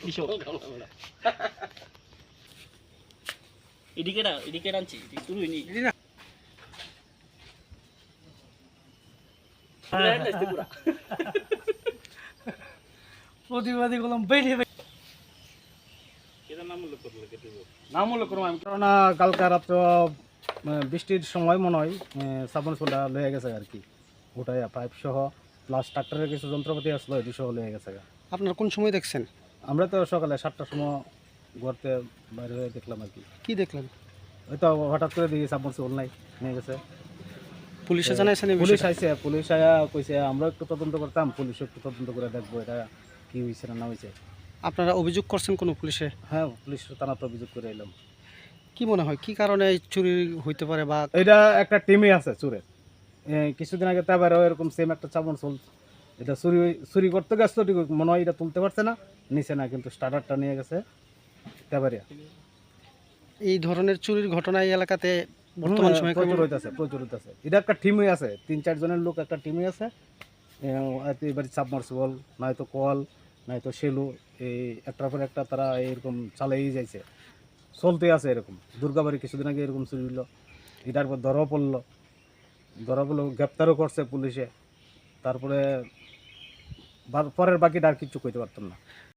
কৃষক এদিকে আনছি শুরু হয়নি প্রতিবাদী করলাম বেরিয়ে না কালকে রাত্র বৃষ্টির সময় মনে হয় সাবমার্সিবলটা লয়ে গেছে আর কি ওটাই পাইপ সহ প্লাস ট্রাক্টরের কিছু যন্ত্রপাতি আসলো এটি সহ লয়ে গেছে। আপনার কোন সময় দেখছেন? আমরা তো সকালে 7টার সময় ঘরতে বাইরে হয়ে দেখলাম আর কি। কি দেখলেন? হয়তো হঠাৎ করে দেখি সাবমার্সিবল নাই, নিয়ে গেছে। পুলিশে জানাইছেন? পুলিশ আইছে, পুলিশ আয়া কইছে আমরা একটু তদন্ত করতাম, পুলিশ একটু তদন্ত করে দেখবো এটা কি হয়েছে না হয়েছে। আপনারা অভিযোগ করছেন কোনো পুলিশে? হ্যাঁ, পুলিশ থানাতে অভিযোগ করে এলাম। কি মনে হয় কি কারণে এই চুরি হইতে পারে? বা এটা একটা টিমই আছে চোরের। কিছুদিন আগে তারপরেও এরকম সেম একটা চাবন এটা চুরি করতে গেছে, মনে হয় এটা তুলতে পারছে না, নিচে না, কিন্তু স্টার্টারটা নিয়ে গেছে তারপরে। এই ধরনের চুরির ঘটনা এই এলাকাতে বর্তমান সময়ে প্রচুর হইতেছে। এটা একটা টিমই আছে, 3-4 জনের লোক একটা টিমই আছে। এবার সাবমার্সিবল নয়তো কল নয়তো সেলু, এই একটার পর একটা তারা এরকম চালিয়েই যাইছে, চলতে আছে এরকম। দুর্গাবাড়ি কিছুদিন আগে এরকম চুরি হলো, এটার পর ধরা পড়লো, গ্রেপ্তারও করছে পুলিশে। তারপরে পরের বাকিটা আর কিছু কইতে পারতাম না।